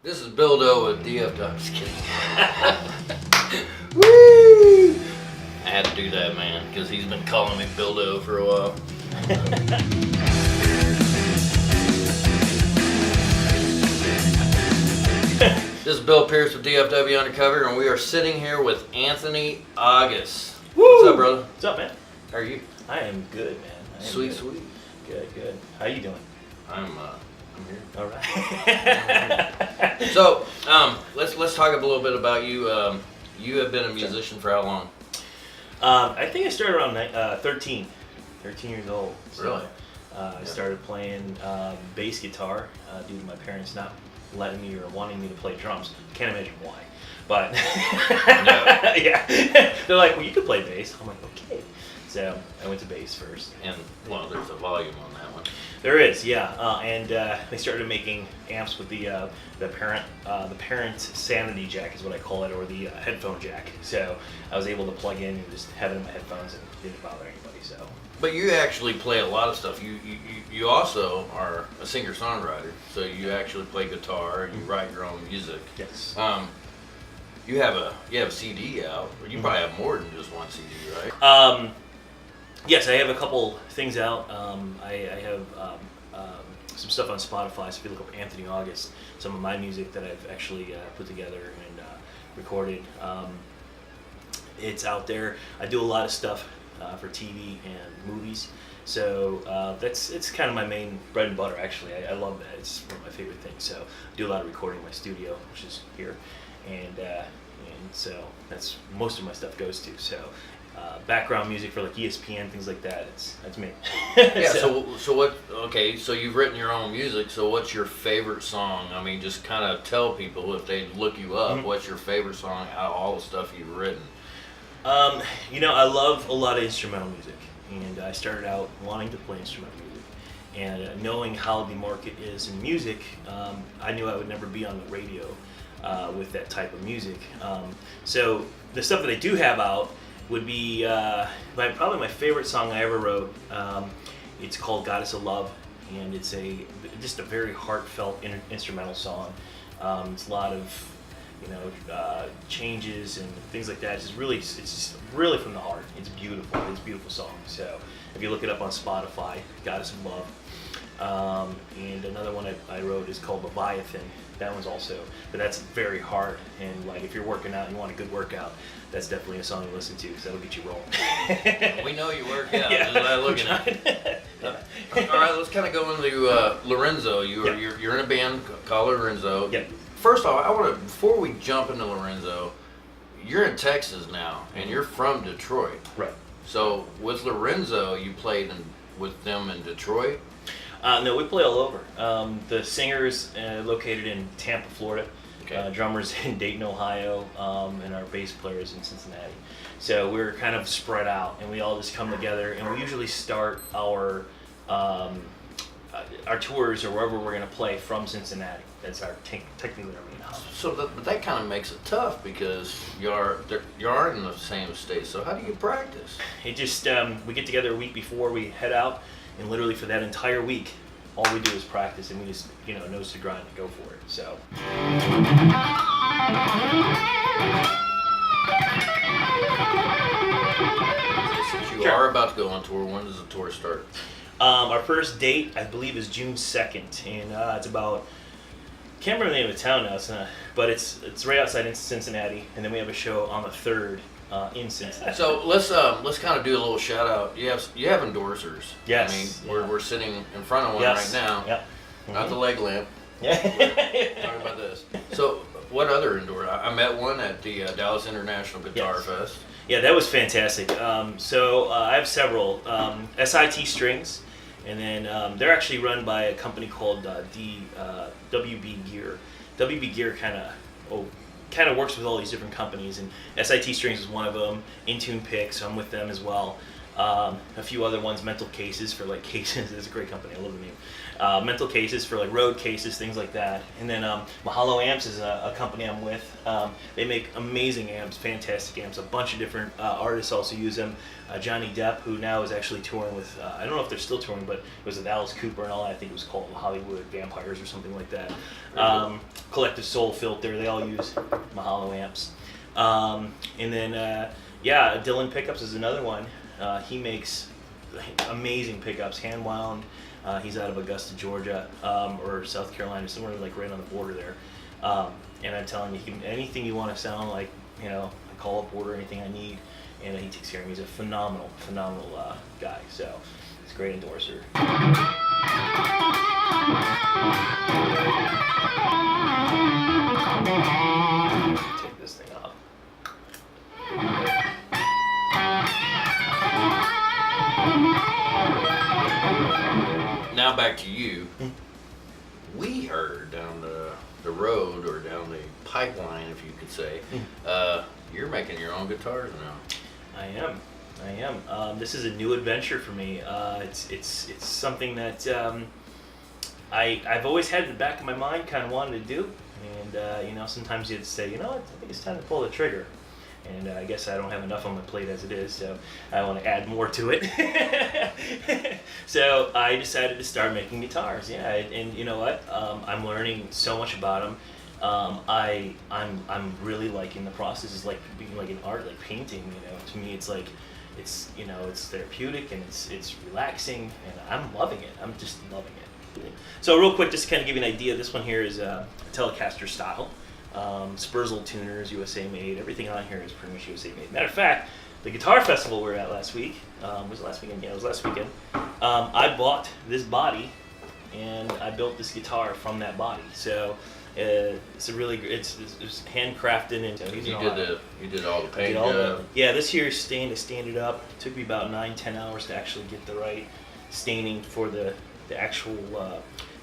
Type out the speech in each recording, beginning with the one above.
This is Bill Doe with DF. I'm just kidding. Woo! I had to do that, man, because he's been calling me Bill Doe for a while. This is Bill Pierce with DFW Undercover, and we are sitting here with Anthony August. Woo! What's up, brother? What's up, man? How are you? I am good, man. Sweet. Good. How you doing? I'm here. All right. So, let's talk a little bit about you. You have been a musician for how long? I think I started around 13 years old. So, Really? I started playing bass guitar due to my parents not letting me or wanting me to play drums. Can't imagine why. But yeah, they're like, well, you could play bass. I'm like, okay. So I went to bass first. And well, there's a volume on that one. There is, yeah, and they started making amps with the parent sanity jack is what I call it, or the headphone jack. So I was able to plug in and just have it in my headphones and it didn't bother anybody. So. But you actually play a lot of stuff. You also are a singer-songwriter, so you actually play guitar and you write your own music. Yes. You have a CD out, but you probably have more than just one CD, right? Yes, I have a couple things out. I have some stuff on Spotify. So if you look up Anthony August, some of my music that I've actually put together and recorded, it's out there. I do a lot of stuff for TV and movies, so it's kind of my main bread and butter. Actually, I love that. It's one of my favorite things. So I do a lot of recording in my studio, which is here, and so that's most of my stuff goes to. So. Background music for like ESPN, things like that. That's me. Yeah. So what? Okay. So you've written your own music. So what's your favorite song? I mean, just kind of tell people if they look you up. Mm-hmm. What's your favorite song out of all the stuff you've written? I love a lot of instrumental music, and I started out wanting to play instrumental music, and knowing how the market is in music, I knew I would never be on the radio with that type of music. So the stuff that I do have out would be probably my favorite song I ever wrote. It's called Goddess of Love, and it's just a very heartfelt instrumental song. It's a lot of changes and things like that. It's just really from the heart. It's beautiful. It's a beautiful song. So if you look it up on Spotify, Goddess of Love. And another one I wrote is called Leviathan. That one's also, but that's very hard. And like if you're working out and you want a good workout, that's definitely a song to listen to because that'll get you rolling. We know you work out. Yeah. Just by looking at it. All right, let's kind of go into Lorenzo. You're in a band called Lorenzo. Yep. First off, I want to, before we jump into Lorenzo, you're in Texas now, and you're from Detroit. Right. So with Lorenzo, you played with them in Detroit? No, we play all over. The singer's located in Tampa, Florida. Okay. Drummers in Dayton, Ohio, and our bass players in Cincinnati. So we're kind of spread out, and we all just come together, and we usually start our tours or wherever we're going to play from Cincinnati. That's our technically our main hub. So that kind of makes it tough because you aren't in the same state. So how do you practice? It just we get together a week before we head out, and literally for that entire week, all we do is practice, and we just nose to grind and go for it. So. Since you are about to go on tour, when does the tour start? Our first date, I believe, is June 2nd, and it's about. Can't remember the name of the town now, but it's right outside in Cincinnati, and then we have a show on the 3rd in Cincinnati. So let's kind of do a little shout out. You have endorsers. Yes. I mean, we're sitting in front of one right now. Yep. Not the leg lamp. Yeah. Talking about this. So what other endorser? I met one at the Dallas International Guitar Fest. Yeah, that was fantastic. So I have several. SIT Strings. And then they're actually run by a company called WB Gear. WB Gear kind of works with all these different companies, and SIT Strings is one of them. Intune Picks, so I'm with them as well. A few other ones, Mental Cases for like cases. It's a great company. I love the name. Mental Cases for like road cases, things like that. And then Mahalo Amps is a company I'm with. They make amazing amps, fantastic amps. A bunch of different artists also use them. Johnny Depp, who now is actually touring with, I don't know if they're still touring, but it was with Alice Cooper and all that. I think it was called Hollywood Vampires or something like that. Collective Soul Filter, they all use Mahalo amps. And then, Dylan Pickups is another one. He makes amazing pickups, hand wound. He's out of Augusta, Georgia, or South Carolina, somewhere like right on the border there. And I'm telling you, anything you want to sound like, I call up, order anything I need, and he takes care of me. He's a phenomenal guy. So he's a great endorser. Take this thing off. Now back to you. We heard down the road, or down the pipeline, if you could say, you're making your own guitars now. I am. This is a new adventure for me. It's something that I've always had in the back of my mind, kind of wanted to do. And sometimes you'd say, I think it's time to pull the trigger. And I guess I don't have enough on my plate as it is, so I want to add more to it. So I decided to start making guitars. Yeah, and you know what? I'm learning so much about them. I'm really liking the process. It's like being like an art, like painting. To me, it's like it's therapeutic and it's relaxing, and I'm loving it. I'm just loving it. So real quick, just to kind of give you an idea, this one here is a Telecaster style. Spurzl tuners, USA made. Everything on here is pretty much USA made. Matter of fact, the guitar festival we were at last week, was it last weekend? Yeah, it was last weekend. I bought this body, and I built this guitar from that body. So it's a really it's handcrafted, and so you did all the paint job. Yeah, this here is stained. I stained it up. It took me about 9-10 hours to actually get the right staining for the actual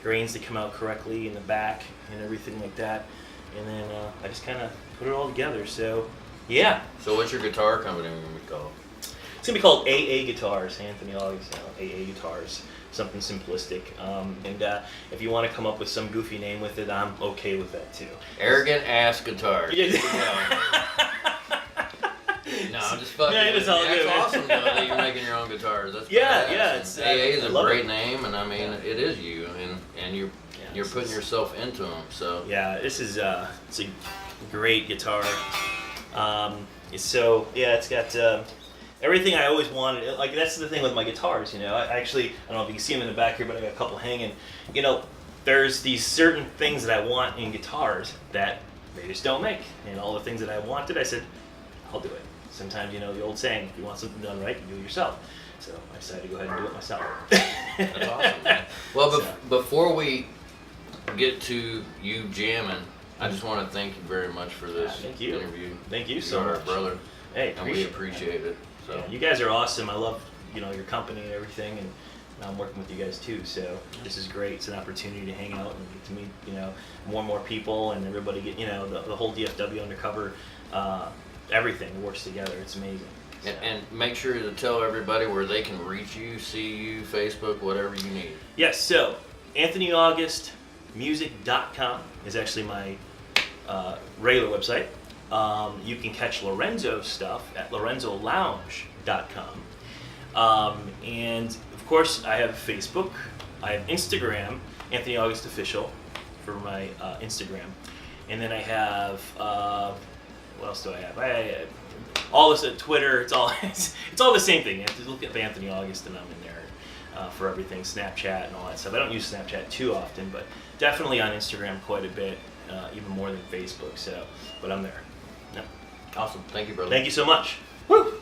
grains to come out correctly in the back and everything like that. And then I just kind of put it all together. So, yeah. So what's your guitar company going to be called? It's going to be called AA Guitars, Anthony August, AA Guitars, something simplistic. And if you want to come up with some goofy name with it, I'm okay with that too. Arrogant Ass Guitars. Yeah. No, I'm just fucking. Yeah, it's all good. That's awesome, though, that you're making your own guitars. That's yeah, badass. yeah. It's, AA is a great it. name, and I mean, it is you, and you're putting yourself into them. So yeah, this is it's a great guitar. It's got everything I always wanted. Like that's the thing with my guitars, I don't know if you can see them in the back here, but I got a couple hanging. There's these certain things that I want in guitars that they just don't make, and all the things that I wanted, I said, I'll do it. Sometimes, the old saying, if you want something done right, you do it yourself. So I decided to go ahead and do it myself. That's awesome, man. Well, before we get to you jamming, I just want to thank you very much for this interview. Thank you so much, brother. Hey, and we appreciate it. So yeah, you guys are awesome. I love your company and everything, and I'm working with you guys too. So this is great. It's an opportunity to hang out and get to meet more and more people, and everybody get the whole DFW undercover. Everything works together. It's amazing. So. And make sure to tell everybody where they can reach you, see you, Facebook, whatever you need. Yes, so AnthonyAugustMusic.com is actually my regular website. You can catch Lorenzo's stuff at LorenzoLounge.com. And of course, I have Facebook. I have Instagram, Anthony August Official, for my Instagram. And then I have, what else do I have? All this at Twitter. It's all the same thing. You have to look up Anthony August, and I'm in there for everything, Snapchat and all that stuff. I don't use Snapchat too often, but definitely on Instagram quite a bit, even more than Facebook. So, but I'm there. Yeah. Awesome. Thank you, brother. Thank you so much. Woo!